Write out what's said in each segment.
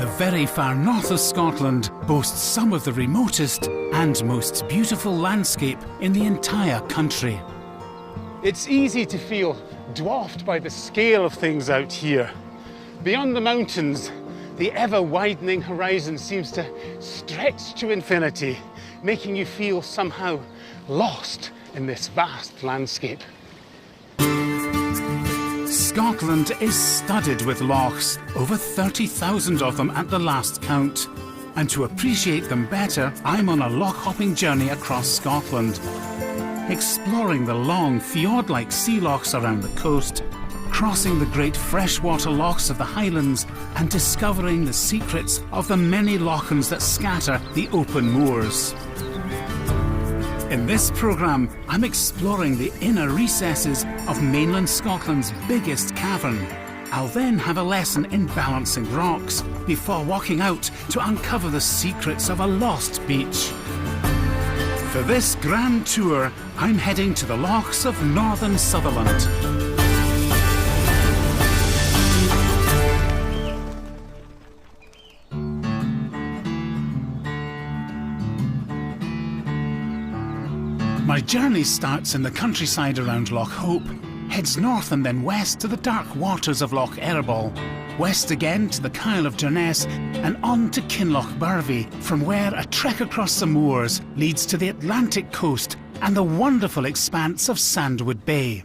the very far north of Scotland boasts some of the remotest and most beautiful landscape in the entire country. It's easy to feel dwarfed by the scale of things out here. Beyond the mountains, the ever-widening horizon seems to stretch to infinity, making you feel somehow lost in this vast landscape. Scotland is studded with lochs, over 30,000 of them at the last count. And to appreciate them better, I'm on a loch-hopping journey across Scotland, exploring the long fjord-like sea lochs around the coast, crossing the great freshwater lochs of the Highlands and discovering the secrets of the many lochans that scatter the open moors. In this programme, I'm exploring the inner recesses of mainland Scotland's biggest cavern. I'll then have a lesson in balancing rocks before walking out to uncover the secrets of a lost beach. For this grand tour, I'm heading to the lochs of northern Sutherland. My journey starts in the countryside around Loch Hope, heads north and then west to the dark waters of Loch Erbol, west again to the Kyle of Durness and on to Kinloch Burvey, from where a trek across the moors leads to the Atlantic coast and the wonderful expanse of Sandwood Bay.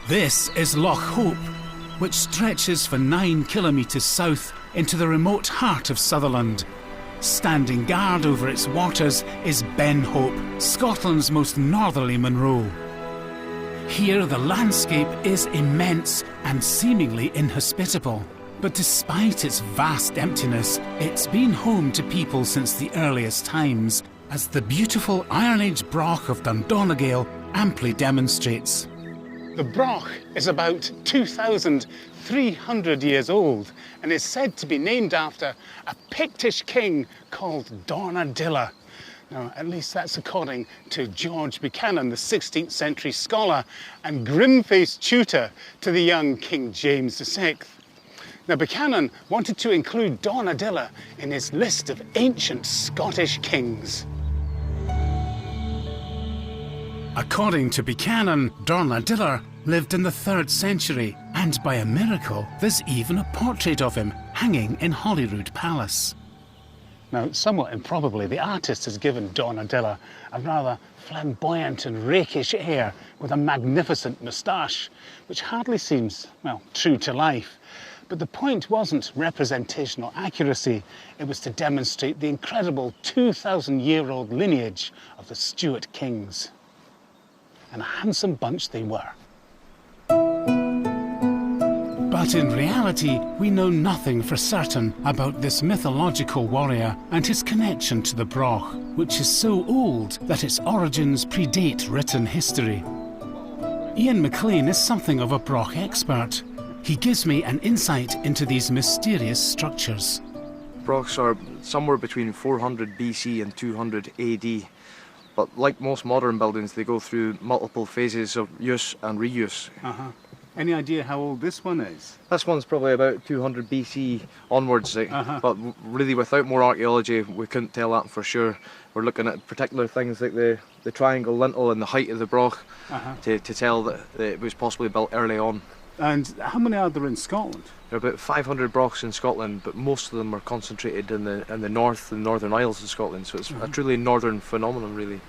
This is Loch Hope, which stretches for 9 kilometres south into the remote heart of Sutherland. Standing guard over its waters is Ben Hope, Scotland's most northerly Munro. Here the landscape is immense and seemingly inhospitable, but despite its vast emptiness, it's been home to people since the earliest times, as the beautiful Iron Age broch of Dundonegale amply demonstrates. The broch is about 2,300 years old and is said to be named after a Pictish king called Dornadilla. Now, at least that's according to George Buchanan, the 16th century scholar and grim-faced tutor to the young King James VI. Now, Buchanan wanted to include Dornadilla in his list of ancient Scottish kings. According to Buchanan, Dornadilla lived in the 3rd century, and by a miracle, there's even a portrait of him hanging in Holyrood Palace. Now, somewhat improbably, the artist has given Dornadilla a rather flamboyant and rakish air with a magnificent moustache, which hardly seems, well, true to life. But the point wasn't representational accuracy, it was to demonstrate the incredible 2,000-year-old lineage of the Stuart kings. And a handsome bunch they were. But in reality, we know nothing for certain about this mythological warrior and his connection to the broch, which is so old that its origins predate written history. Ian McLean is something of a broch expert. He gives me an insight into these mysterious structures. Brochs are somewhere between 400 BC and 200 AD. But like most modern buildings, they go through multiple phases of use and reuse. Any idea how old this one is? This one's probably about 200 BC onwards, but really without more archaeology we couldn't tell that for sure. We're looking at particular things like the triangle lintel and the height of the broch to tell that it was possibly built early on. And how many are there in Scotland? There are about 500 brochs in Scotland, but most of them are concentrated in the north and northern Isles of Scotland, so it's a truly northern phenomenon really.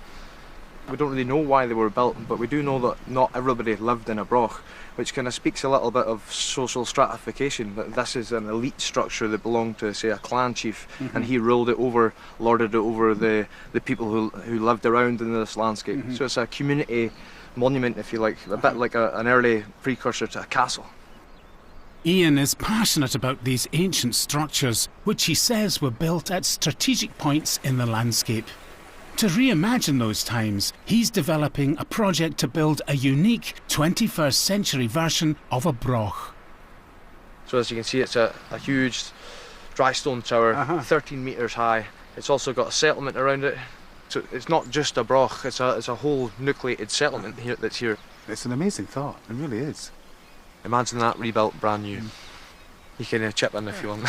We don't really know why they were built, but we do know that not everybody lived in a broch, which kind of speaks a little bit of social stratification, that this is an elite structure that belonged to, say, a clan chief, and he ruled it over, lorded it over the people who lived around in this landscape. So it's a community monument, if you like, a bit like an early precursor to a castle. Ian is passionate about these ancient structures, which he says were built at strategic points in the landscape. To reimagine those times, he's developing a project to build a unique 21st century version of a broch. So as you can see, it's a huge dry stone tower, 13 metres high. It's also got a settlement around it. So it's not just a broch, it's a whole nucleated settlement here that's here. It's an amazing thought, it really is. Imagine that rebuilt brand new. You can chip in if you want.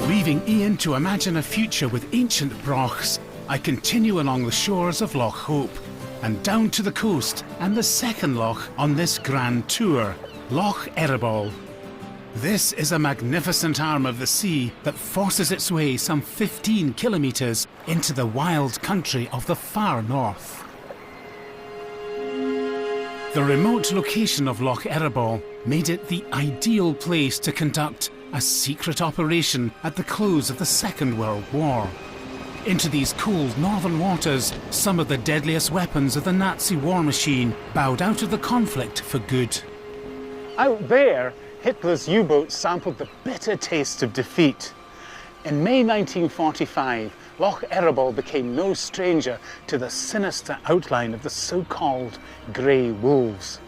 Leaving Ian to imagine a future with ancient brochs, I continue along the shores of Loch Hope and down to the coast and the second loch on this grand tour, Loch Erebol. This is a magnificent arm of the sea that forces its way some 15 kilometres into the wild country of the far north. The remote location of Loch Erebol made it the ideal place to conduct a secret operation at the close of the Second World War. Into these cold northern waters, some of the deadliest weapons of the Nazi war machine bowed out of the conflict for good. Out there, Hitler's U-boats sampled the bitter taste of defeat. In May 1945, Loch Erebol became no stranger to the sinister outline of the so-called Grey Wolves.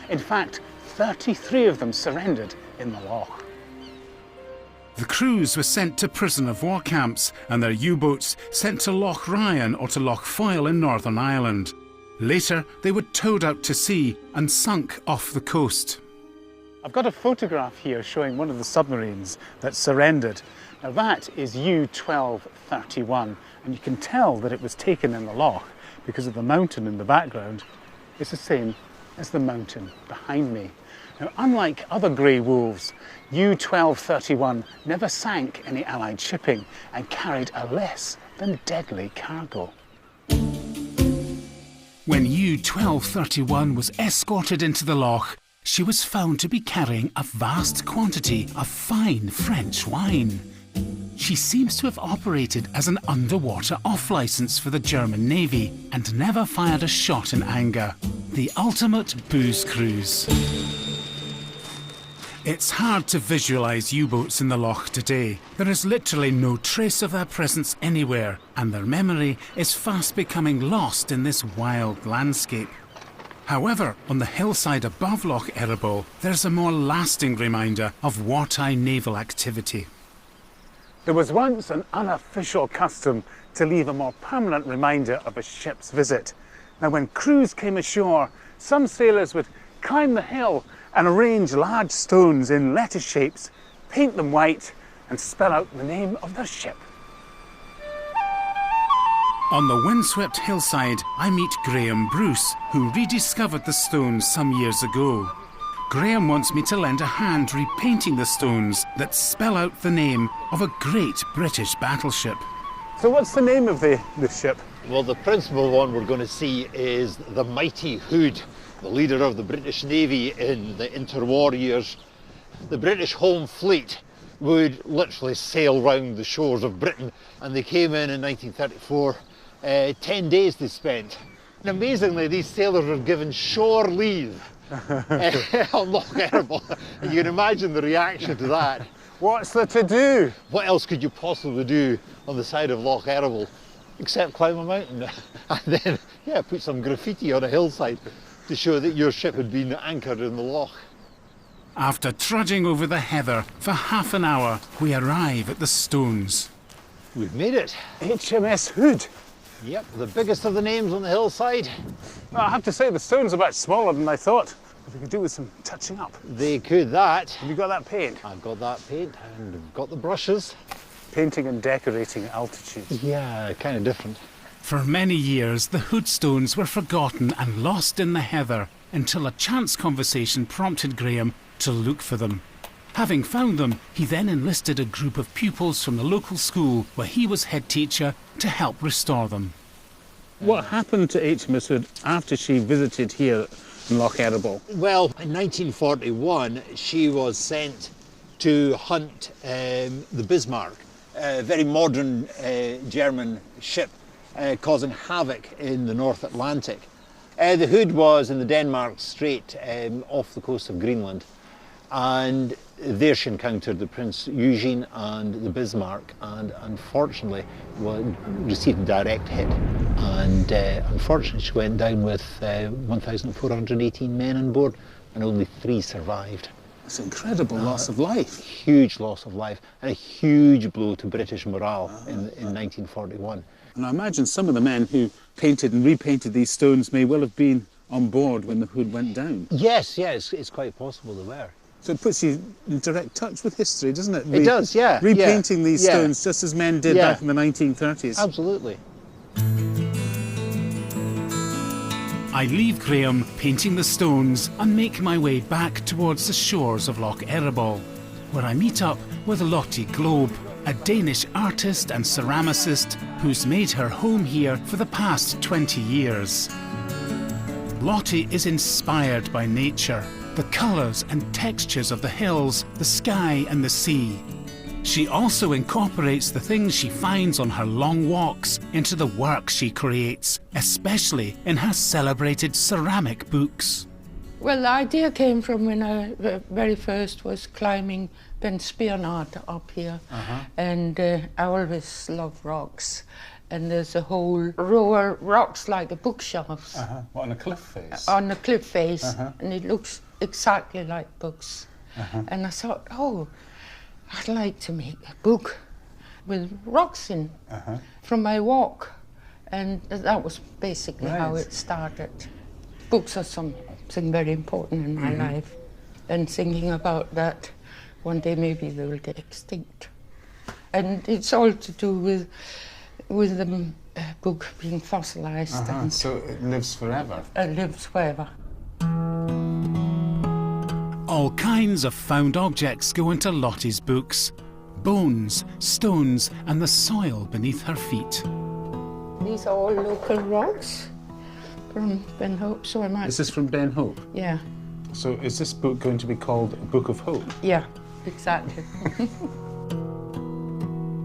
In fact, 33 of them surrendered in the loch. The crews were sent to prison of war camps and their U-boats sent to Loch Ryan or to Loch Foyle in Northern Ireland. Later, they were towed out to sea and sunk off the coast. I've got a photograph here showing one of the submarines that surrendered. Now that is U-1231, and you can tell that it was taken in the loch because of the mountain in the background. It's the same as the mountain behind me. Now, unlike other Grey Wolves, U-1231 never sank any Allied shipping and carried a less than deadly cargo. When U-1231 was escorted into the loch, she was found to be carrying a vast quantity of fine French wine. She seems to have operated as an underwater off-licence for the German Navy and never fired a shot in anger. The ultimate booze cruise. It's hard to visualise U-boats in the loch today. There is literally no trace of their presence anywhere, and their memory is fast becoming lost in this wild landscape. However, on the hillside above Loch Erebol, there's a more lasting reminder of wartime naval activity. There was once an unofficial custom to leave a more permanent reminder of a ship's visit. Now, when crews came ashore, some sailors would climb the hill and arrange large stones in letter shapes, paint them white, and spell out the name of their ship. On the windswept hillside, I meet Graham Bruce, who rediscovered the stones some years ago. Graham wants me to lend a hand repainting the stones that spell out the name of a great British battleship. So what's the name of the ship? Well, the principal one we're going to see is the Mighty Hood, the leader of the British Navy in the interwar years. The British Home Fleet would literally sail round the shores of Britain, and they came in 1934. 10 days they spent. And amazingly, these sailors were given shore leave on Loch Erebol. And you can imagine the reaction to that. What's there to do? What else could you possibly do on the side of Loch Erebol except climb a mountain and then, yeah, put some graffiti on a hillside to show that your ship had been anchored in the loch. After trudging over the heather for half an hour, we arrive at the stones. We've made it. HMS Hood. Yep, the biggest of the names on the hillside. Well, I have to say, the stone's a bit smaller than I thought. If we could do with some touching up. They could that. Have you got that paint? I've got that paint and I've got the brushes. Painting and decorating at altitude. Yeah, kind of different. For many years, the Hood stones were forgotten and lost in the heather until a chance conversation prompted Graham to look for them. Having found them, he then enlisted a group of pupils from the local school where he was head teacher to help restore them. What happened to HMS Hood after she visited here in Loch Erebol? Well, in 1941, she was sent to hunt the Bismarck, a very modern German ship causing havoc in the North Atlantic. The Hood was in the Denmark Strait off the coast of Greenland, and there she encountered the Prince Eugene and the Bismarck, and unfortunately received a direct hit, and unfortunately she went down with 1,418 men on board and only 3 survived. It's an incredible loss of life. Huge loss of life and a huge blow to British morale in 1941. And I imagine some of the men who painted and repainted these stones may well have been on board when the hood went down. Yes, it's quite possible they were. So it puts you in direct touch with history, doesn't it? It does, yeah. Repainting these yeah. stones just as men did Yeah. back in the 1930s. Absolutely. I leave Graham painting the stones and make my way back towards the shores of Loch Erebol, where I meet up with Lotte Globe, a Danish artist and ceramicist who's made her home here for the past 20 years. Lotte is inspired by nature, the colours and textures of the hills, the sky and the sea. She also incorporates the things she finds on her long walks into the work she creates, especially in her celebrated ceramic books. Well, the idea came from when I very first was climbing Ben Spearnard up here, and I always love rocks. And there's a whole row of rocks like a bookshelves What, on a cliff face? on a cliff face, and it looks exactly like books. And I thought, oh, I'd like to make a book with rocks in from my walk. And that was basically how it started. Books are something very important in my life. And thinking about that, one day maybe they will get extinct. And it's all to do with the book being fossilized and So it lives forever. lives forever. All kinds of found objects go into Lotte's books. Bones, stones and the soil beneath her feet. These are all local rocks from Ben Hope, so I might... This is from Ben Hope. Yeah, So is this book going to be called A Book of Hope? yeah, exactly.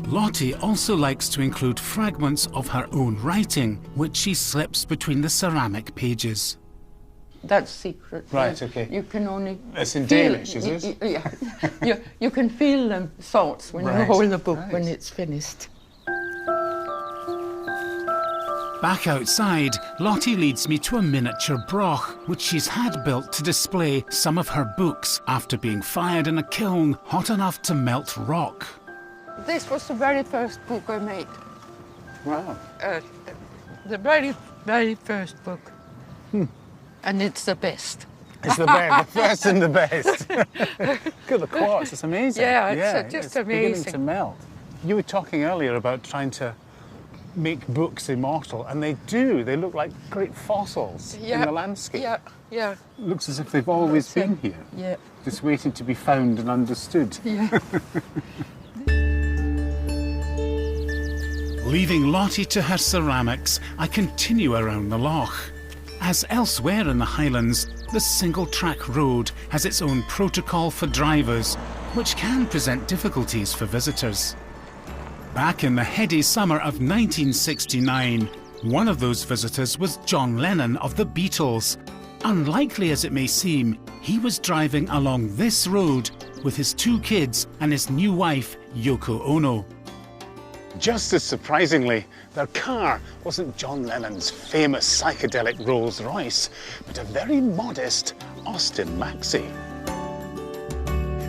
Lotte also likes to include fragments of her own writing, which she slips between the ceramic pages. That's secret. Right, Yeah. okay. You can only... It's in feel- Danish, is it? Yeah. you can feel the thoughts when you Right, hold the book when right. it's finished. Back outside, Lotte leads me to a miniature broch, which she's had built to display some of her books after being fired in a kiln hot enough to melt rock. This was the very first book I made. Wow. The very, very first book. And it's the best. It's the best, the first and the best. Look at the quartz, it's amazing. Yeah, it's just beginning amazing. to melt. You were talking earlier about trying to make books immortal, and they do. They look like great fossils in the landscape. Yeah, yeah, Looks as if they've always That's been it. here, yeah, just waiting to be found and understood. yeah. Leaving Lotte to her ceramics, I continue around the loch. As elsewhere in the Highlands, the single-track road has its own protocol for drivers, which can present difficulties for visitors. Back in the heady summer of 1969, one of those visitors was John Lennon of the Beatles. Unlikely as it may seem, he was driving along this road with his 2 kids and his new wife, Yoko Ono. Just as surprisingly, their car wasn't John Lennon's famous psychedelic Rolls-Royce, but a very modest Austin Maxi.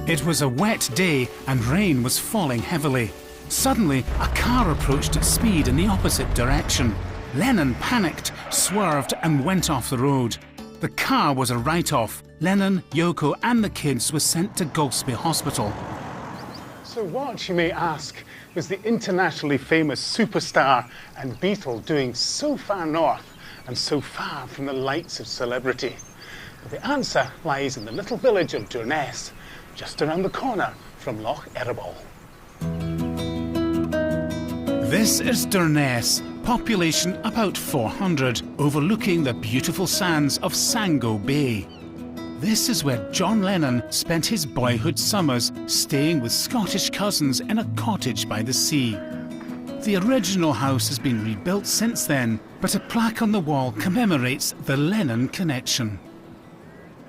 It was a wet day and rain was falling heavily. Suddenly, a car approached at speed in the opposite direction. Lennon panicked, swerved and went off the road. The car was a write-off. Lennon, Yoko and the kids were sent to Golspie Hospital. So what, you may ask, was the internationally famous superstar and Beatle doing so far north and so far from the lights of celebrity? Well, the answer lies in the little village of Durness, just around the corner from Loch Erebol. This is Durness, population about 400, overlooking the beautiful sands of Sango Bay. This is where John Lennon spent his boyhood summers, staying with Scottish cousins in a cottage by the sea. The original house has been rebuilt since then, but a plaque on the wall commemorates the Lennon connection.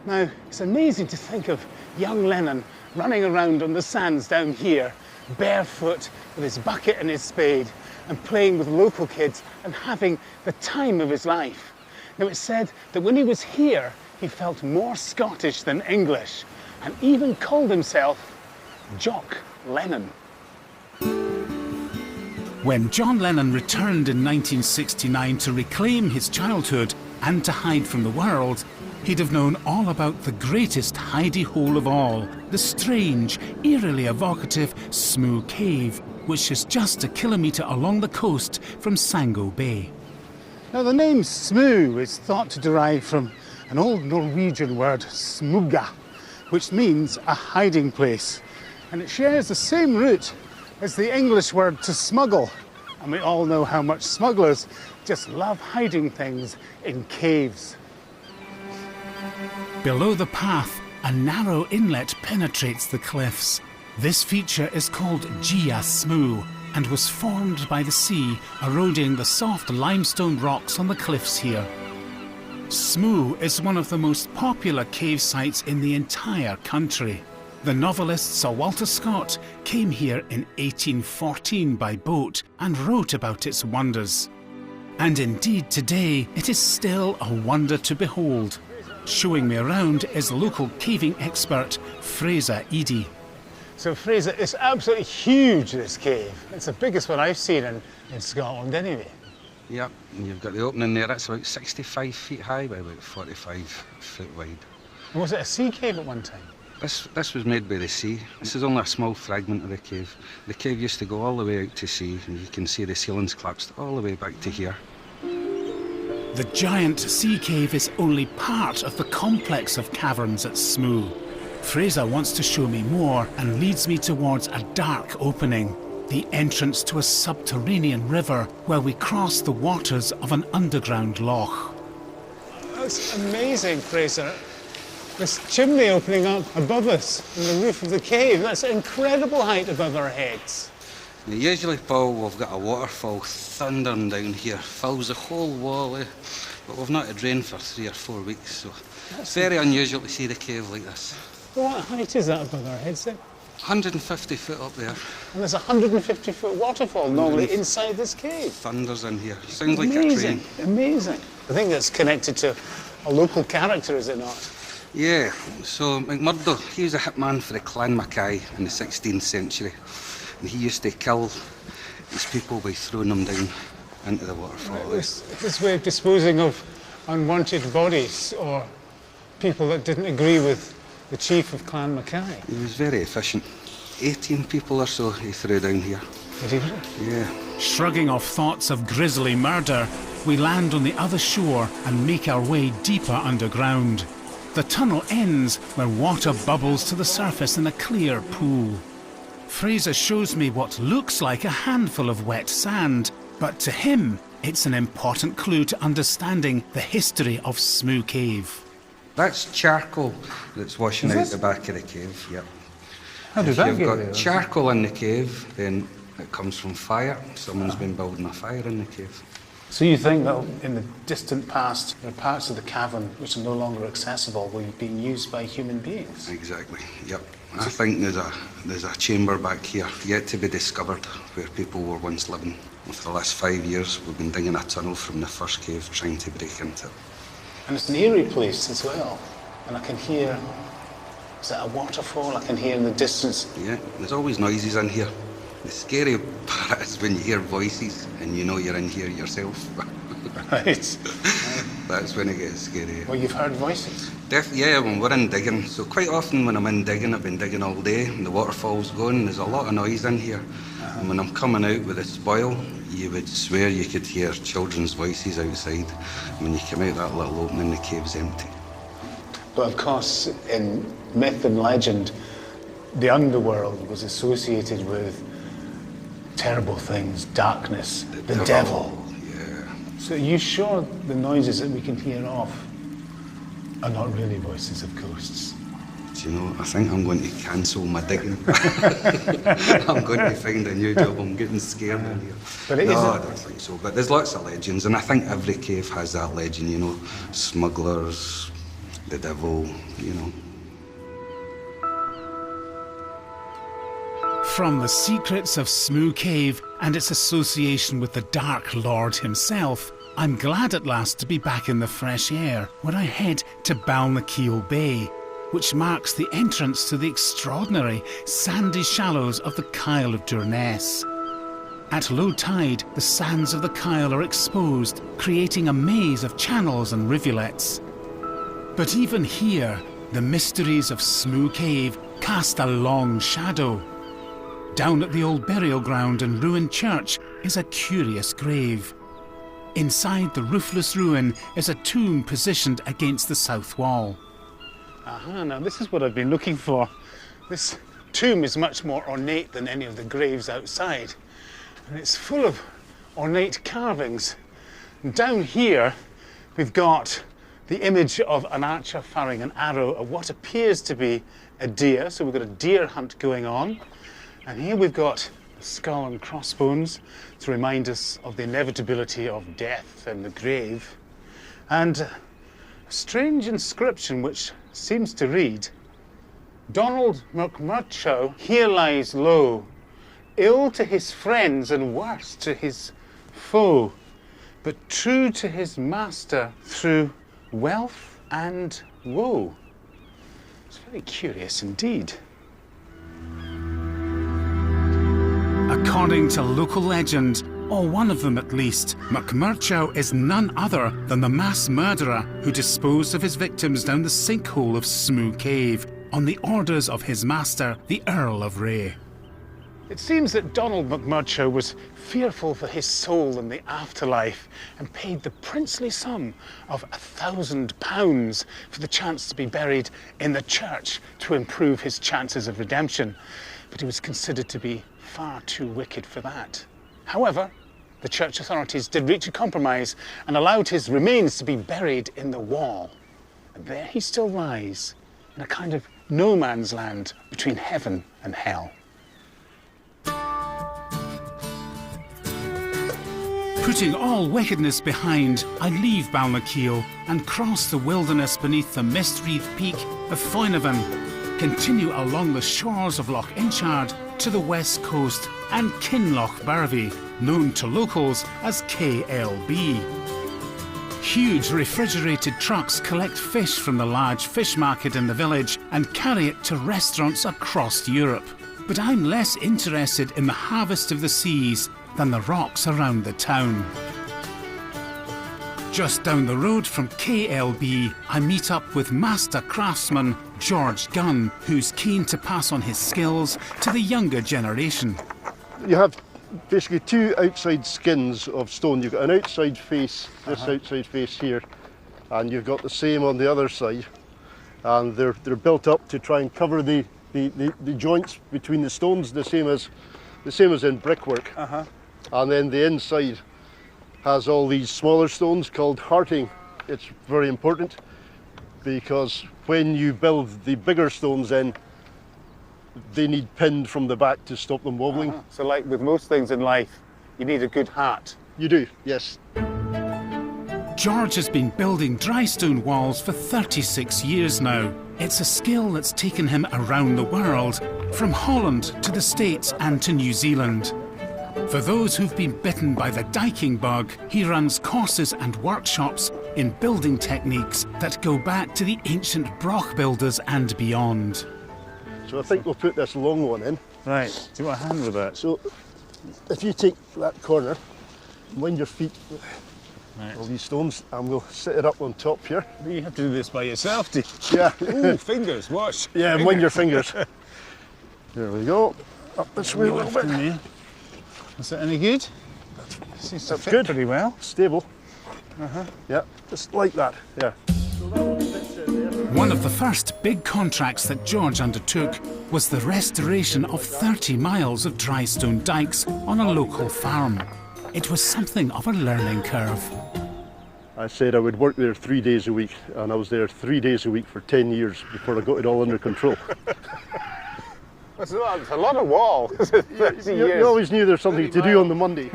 Now, it's amazing to think of young Lennon running around on the sands down here, barefoot with his bucket and his spade, and playing with local kids and having the time of his life. Now, it's said that when he was here, he felt more Scottish than English, and even called himself Jock Lennon. When John Lennon returned in 1969 to reclaim his childhood, and to hide from the world, he'd have known all about the greatest hidey hole of all, the strange, eerily evocative Smoo Cave, which is just a kilometre along the coast from Sango Bay. Now, the name Smoo is thought to derive from an old Norwegian word, smuga, which means a hiding place. And it shares the same root as the English word to smuggle. And we all know how much smugglers just love hiding things in caves. Below the path, a narrow inlet penetrates the cliffs. This feature is called Gia Smoo and was formed by the sea eroding the soft limestone rocks on the cliffs here. Smoo is one of the most popular cave sites in the entire country. The novelist Sir Walter Scott came here in 1814 by boat and wrote about its wonders. And indeed today it is still a wonder to behold. Showing me around is local caving expert Fraser Eady. So Fraser, it's absolutely huge, this cave. It's the biggest one I've seen in Scotland anyway. Yep, and you've got the opening there, that's about 65 feet high by about 45 foot wide. And was it a sea cave at one time? This was made by the sea. This is only a small fragment of the cave. The cave used to go all the way out to sea, and you can see the ceilings collapsed all the way back to here. The giant sea cave is only part of the complex of caverns at Smoo. Fraser wants to show me more and leads me towards a dark opening, the entrance to a subterranean river where we cross the waters of an underground loch. That's amazing, Fraser. This chimney opening up above us on the roof of the cave, that's an incredible height above our heads. Now, usually, Paul, we've got a waterfall thundering down here, fills the whole wall, but we've not had rain for 3 or 4 weeks, so it's very unusual to see the cave like this. Well, what height is that above our heads then? 150 foot up there. And there's a 150-foot waterfall normally inside this cave. Thunders in here. Sounds like a train. Amazing. I think that's connected to a local character, is it not? Yeah, so McMurdo, he was a hitman for the Clan Mackay in the 16th century. And he used to kill these people by throwing them down into the waterfall. This way of disposing of unwanted bodies or people that didn't agree with the chief of Clan Mackay. He was very efficient. 18 people or so he threw down here. Did he really? Yeah. Shrugging off thoughts of grisly murder, we land on the other shore and make our way deeper underground. The tunnel ends where water bubbles to the surface in a clear pool. Fraser shows me what looks like a handful of wet sand, but to him, it's an important clue to understanding the history of Smoo Cave. That's charcoal that's washing out the back of the cave, yep. How did If that you've get got there? charcoal in the cave, then it comes from fire. Someone's been building a fire in the cave. So you think that in the distant past, there are parts of the cavern which are no longer accessible were being used by human beings? Exactly, yep. I think there's a chamber back here, yet to be discovered, where people were once living. For the last 5 years, we've been digging a tunnel from the first cave, trying to break into it. And it's an eerie place as well. And I can hear, is that a waterfall? I can hear in the distance. Yeah, there's always noises in here. The scary part is when you hear voices and you know you're in here yourself. Right. That's when it gets scary. Well, you've heard voices. Yeah, when we're in digging. So quite often when I'm in digging, I've been digging all day and the waterfall's going, there's a lot of noise in here. And when I'm coming out with the spoil, you would swear you could hear children's voices outside. When you come out that little opening, the cave's empty. But of course, in myth and legend, the underworld was associated with terrible things, darkness, the devil. Yeah. So are you sure the noises that we can hear off are not really voices of ghosts? Do you know, I think I'm going to cancel my digging. I'm going to find a new job. I'm getting scared in here. But it no, isn't- I don't think so. But there's lots of legends, and I think every cave has that legend, you know. Smugglers, the devil, you know. From the secrets of Smoo Cave and its association with the Dark Lord himself, I'm glad at last to be back in the fresh air, where I head to Balnakeil Bay, which marks the entrance to the extraordinary sandy shallows of the Kyle of Durness. At low tide, the sands of the Kyle are exposed, creating a maze of channels and rivulets. But even here, the mysteries of Smoo Cave cast a long shadow. Down at the old burial ground and ruined church is a curious grave. Inside the roofless ruin is a tomb positioned against the south wall. Aha, now this is what I've been looking for. This tomb is much more ornate than any of the graves outside. And it's full of ornate carvings. And down here, we've got the image of an archer firing an arrow at what appears to be a deer. So we've got a deer hunt going on. And here we've got a skull and crossbones to remind us of the inevitability of death and the grave. And a strange inscription which seems to read, "Donald McMurtchow here lies low, ill to his friends and worse to his foe, but true to his master through wealth and woe." It's very curious indeed. According to local legend, or one of them at least, McMurtchow is none other than the mass murderer who disposed of his victims down the sinkhole of Smoo Cave on the orders of his master, the Earl of Ray. It seems that Donald McMurtchow was fearful for his soul in the afterlife and paid the princely sum of £1,000 for the chance to be buried in the church to improve his chances of redemption. But he was considered to be far too wicked for that. However, the church authorities did reach a compromise and allowed his remains to be buried in the wall. And there he still lies, in a kind of no man's land between heaven and hell. Putting all wickedness behind, I leave Balnakeil and cross the wilderness beneath the mist-wreathed peak of Foinavan, continue along the shores of Loch Inchard to the west coast and Kinloch Barvey, known to locals as KLB. Huge refrigerated trucks collect fish from the large fish market in the village and carry it to restaurants across Europe. But I'm less interested in the harvest of the seas than the rocks around the town. Just down the road from KLB, I meet up with master craftsman George Gunn, who's keen to pass on his skills to the younger generation. You have basically two outside skins of stone. You've got an outside face, this outside face here, and you've got the same on the other side. And they're built up to try and cover the joints between the stones, the same as in brickwork. And then the inside has all these smaller stones called hearting. It's very important because when you build the bigger stones in, they need pinned from the back to stop them wobbling. So like with most things in life, you need a good heart. You do, yes. George has been building dry stone walls for 36 years now. It's a skill that's taken him around the world, from Holland to the States and to New Zealand. For those who've been bitten by the diking bug, he runs courses and workshops in building techniques that go back to the ancient Broch builders and beyond. So I think we'll put this long one in. Right, do you want a hand with that? So if you take that corner, wind your feet all these stones, and we'll sit it up on top here. You have to do this by yourself, do you? Yeah. Ooh, fingers, watch. Yeah, and wind your fingers. There we go. Up this way a little bit. There. Is that any good? Seems to That's fit good. pretty well. Stable. Yeah, just like that. Yeah. One of the first big contracts that George undertook was the restoration of 30 miles of dry stone dikes on a local farm. It was something of a learning curve. I said I would work there 3 days a week, and I was there 3 days a week for 10 years before I got it all under control. That's a lot of wall. 30 years. You always knew there's something to do on the Monday.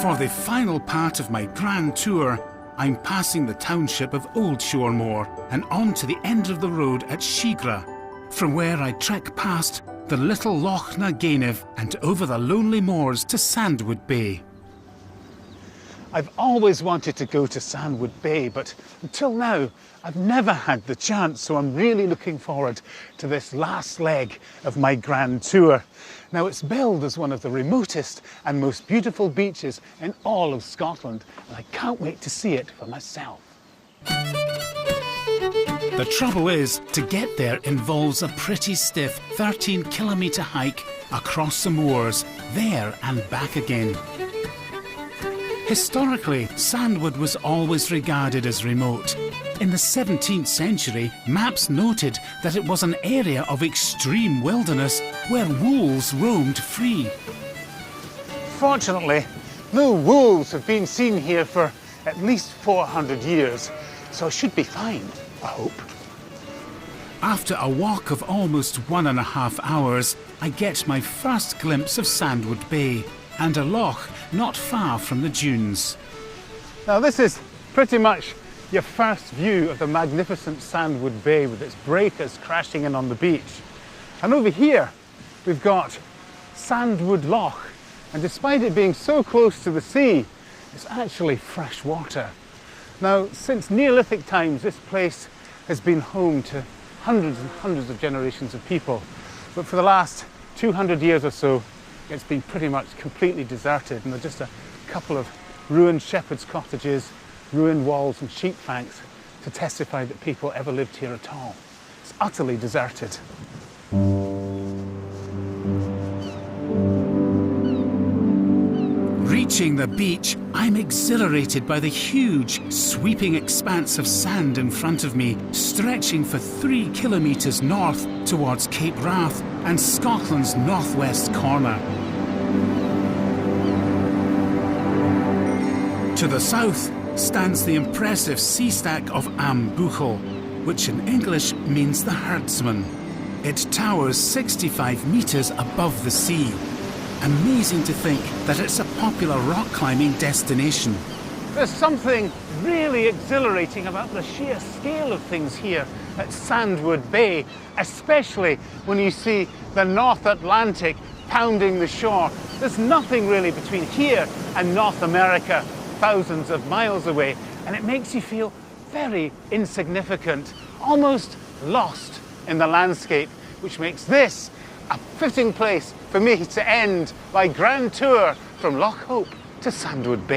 For the final part of my grand tour, I'm passing the township of Old Shoremore and on to the end of the road at Shigra, from where I trek past the little Loch na Gainniv and over the lonely moors to Sandwood Bay. I've always wanted to go to Sandwood Bay, but until now, I've never had the chance, so I'm really looking forward to this last leg of my grand tour. Now, it's billed as one of the remotest and most beautiful beaches in all of Scotland, and I can't wait to see it for myself. The trouble is, to get there involves a pretty stiff 13-kilometre hike across the moors, there and back again. Historically, Sandwood was always regarded as remote. In the 17th century, maps noted that it was an area of extreme wilderness where wolves roamed free. Fortunately, no wolves have been seen here for at least 400 years, so I should be fine, I hope. After a walk of almost 1.5 hours, I get my first glimpse of Sandwood Bay and a loch not far from the dunes. Now, this is pretty much your first view of the magnificent Sandwood Bay with its breakers crashing in on the beach. And over here, we've got Sandwood Loch, and despite it being so close to the sea, it's actually fresh water. Now, since Neolithic times, this place has been home to hundreds and hundreds of generations of people, but for the last 200 years or so, it's been pretty much completely deserted, and there are just a couple of ruined shepherds' cottages, ruined walls and sheep banks to testify that people ever lived here at all. It's utterly deserted. Reaching the beach, I'm exhilarated by the huge, sweeping expanse of sand in front of me, stretching for 3 kilometres north towards Cape Wrath and Scotland's northwest corner. To the south stands the impressive sea stack of Ambuchel, which in English means the herdsman. It towers 65 metres above the sea. Amazing to think that it's a popular rock climbing destination. There's something really exhilarating about the sheer scale of things here at Sandwood Bay, especially when you see the North Atlantic pounding the shore. There's nothing really between here and North America, thousands of miles away, and it makes you feel very insignificant, almost lost in the landscape, which makes this a fitting place for me to end my grand tour from Loch Hope to Sandwood Bay.